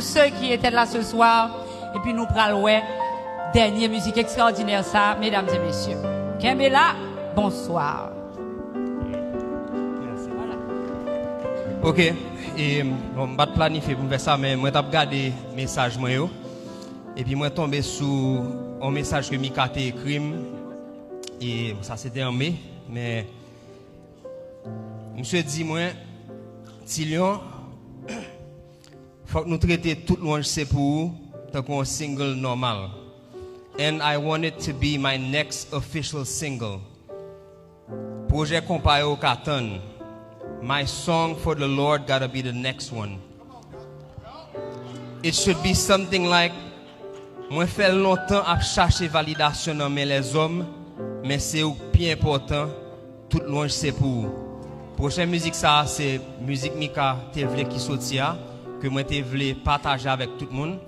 tous ceux qui étaient là ce soir. Et puis nous prenons dernière musique extraordinaire ça, mesdames et messieurs. Kembela, bonsoir. Merci. Voilà. Ok, et on va planifier pour faire ça, mais moi j'ai regardé le message moi et puis moi tombé sur un message que Mika a écrit et ça c'était en mai, mais monsieur dit moi Tilion faut que nous traiter tout louange c'est pour tant qu'on single normal. And I want it to be my next official single. Projet comparé au carton. My song for the Lord gotta be the next one. It should be something like moi fait longtemps à chercher validation dans les hommes, mais c'est bien important tout louange c'est pour. Prochaine musique ça c'est musique Mika te vle qui sortia que moi te vle partager avec tout le monde.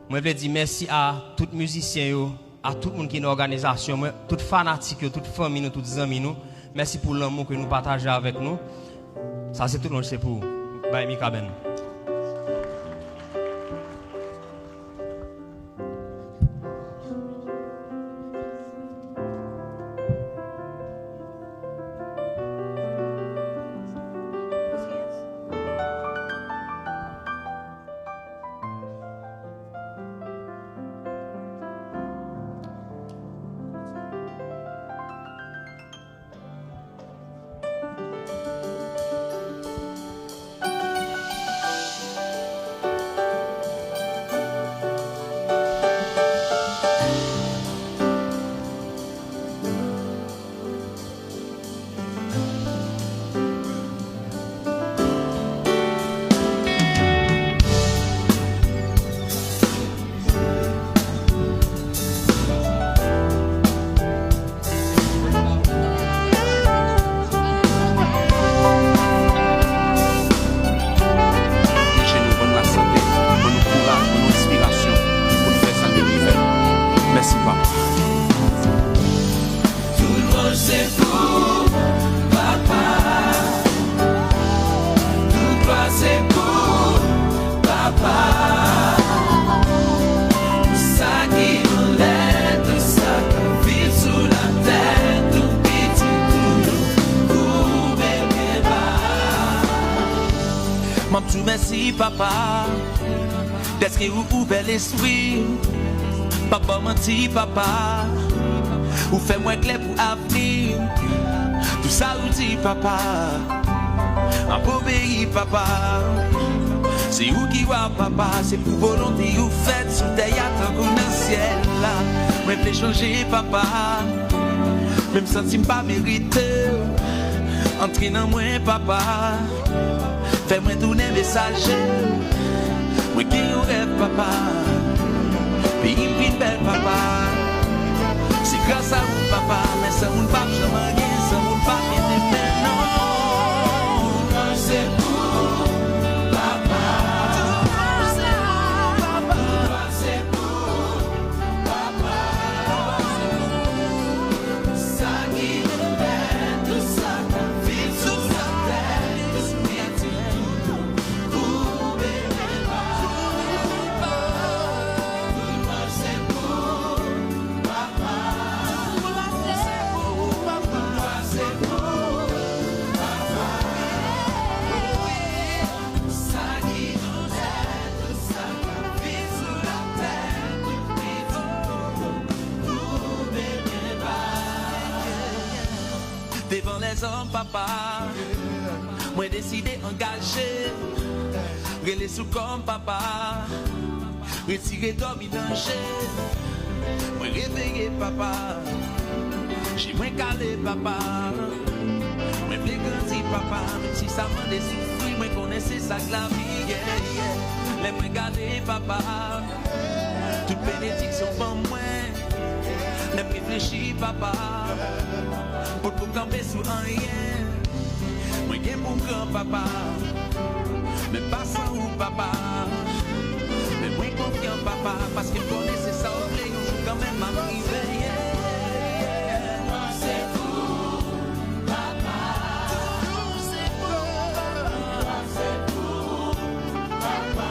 Moi veux dire merci à tous les musiciens à tout le monde qui est dans l'organisation, toutes fanatiques, toute famille, nous, toutes amis nous. Merci pour l'amour que nous partageons avec nous. Ça c'est tout le monde c'est pour by Mikaben. Merci papa, d'être ouvert l'esprit. Papa menti papa, ou fait moins clair pour l'avenir. Tout ça ou dit papa, un beau pays papa. C'est où qui va papa, c'est pour volonté ou fait sous terre comme dans le ciel là. Moi je changer papa, même senti pas mérité. Entrer dans moi papa. Fais-moi tourner message. Moi qui rêve papa. Puis il me belle papa. C'est grâce à vous papa. Mais ça mon papa jamais rien. Ça mon papa est maintenant. C'est pour papa. C'est pour papa. Ça qui nous aide. Tout ça qu'on vit sous la terre. Devant les hommes, papa, moi décidé engager, relais sous comme papa, retirer dormi danger, moi réveillé papa, j'ai moins calé papa, moi plus grandi papa, même si ça m'a souffrir, moi connaissais ça que la vie, yeah, yeah. Les moins gardé papa, toute bénédiction pour moi, les réfléchis papa. Pour camper sous un rien. Moi j'ai mon grand papa. Mais pas sans ou papa. Mais moi confiant papa. Parce qu'il connaissait ça au blé. Quand même m'arriver. C'est pour papa. C'est pour papa. C'est pour papa.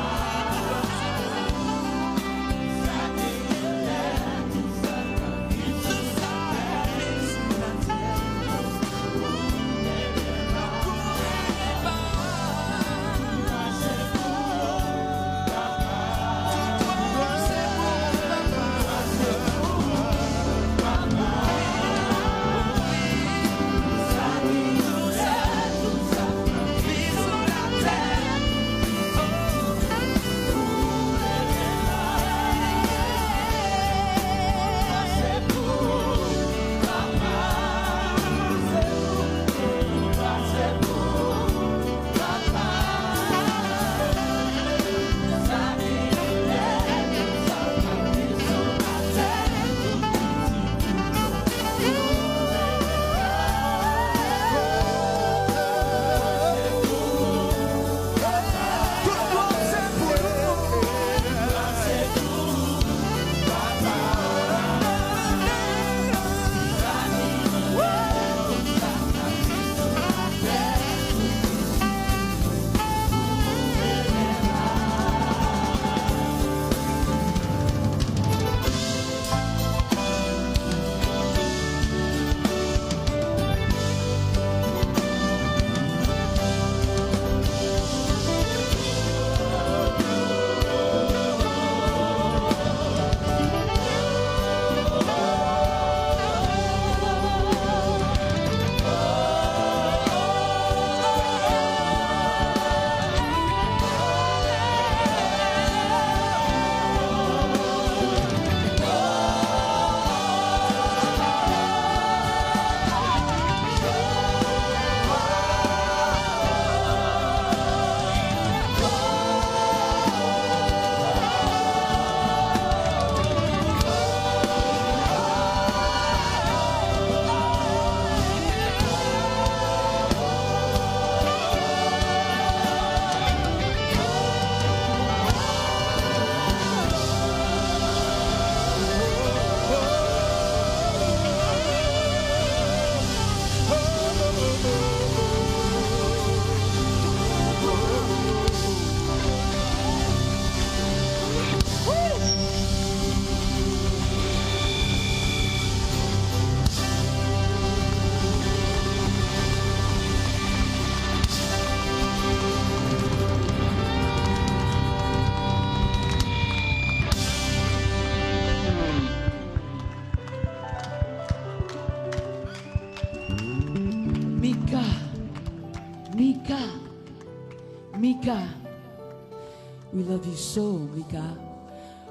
love you so, Mika.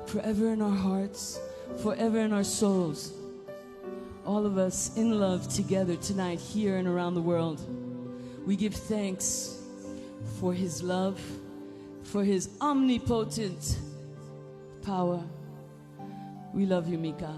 Forever in our hearts, forever in our souls. All of us in love together tonight, here and around the world. We give thanks for his love, for his omnipotent power. We love you, Mika.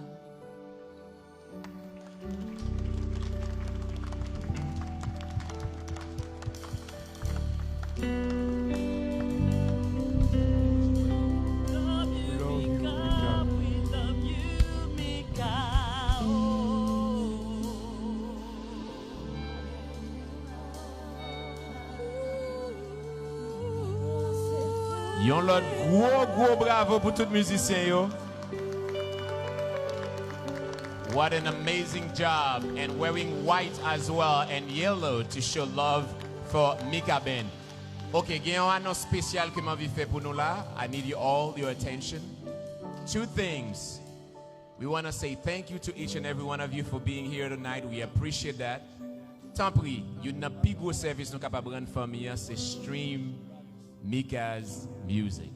Yon lot gros bravo pour tout musicien yo. What an amazing job, and wearing white as well and yellow to show love for Mikaben. Okay, gen yon annonce spécial que m'envie fait pour nous là. I need you all your attention. Two things. We want to say thank you to each and every one of you for being here tonight. We appreciate that. Tant pis, yon nan pi gros service nou kapab rendre famille, c'est stream Mika's music.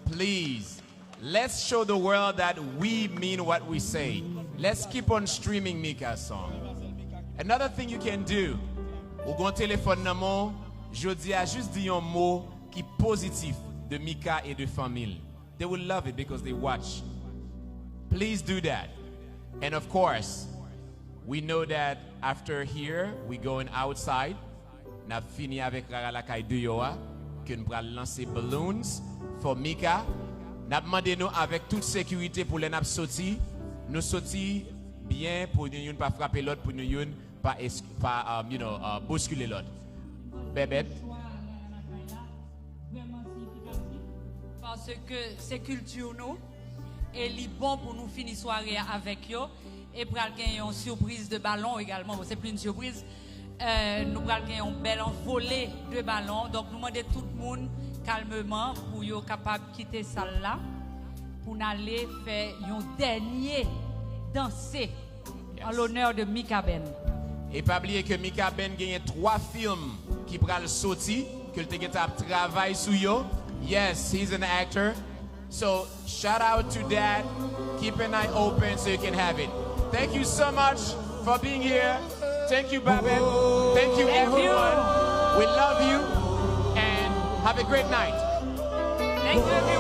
Please, let's show the world that we mean what we say. Let's keep on streaming Mika's song. Another thing you can do, ou gon téléphone nan mon, jodi a juste dit un mot qui positif de Mika et de famille. They will love it because they watch. Please do that. And of course, we know that after here, we going outside. N'a fini avec la kay de yoa que nous allons lancer balloons for Mika. N'a demandé nous avec toute sécurité pour les n'a sorti. Nous sorti bien pour nous pas frapper l'autre, pour nous pas bousculer l'autre. Bébé. Parce que c'est culture nous et il est bon pour nous finir soirée avec eux et pour gagner une surprise de ballon également. C'est plus une surprise. Nous allons gagner une belle envolée de ballons. Donc nous demandons tout le monde calmement pour être capable de quitter salle là pour aller faire un dernier danser en l'honneur de Mikaben. Et pas oublier que Mikaben gagne 3 films qui pral sorti que le travail sur yo. Yes, he's an actor. So shout out to that. Keep an eye open so you can have it. Thank you so much for being here. Thank you, Babin. Thank you, everyone. We love you and have a great night. Thank you.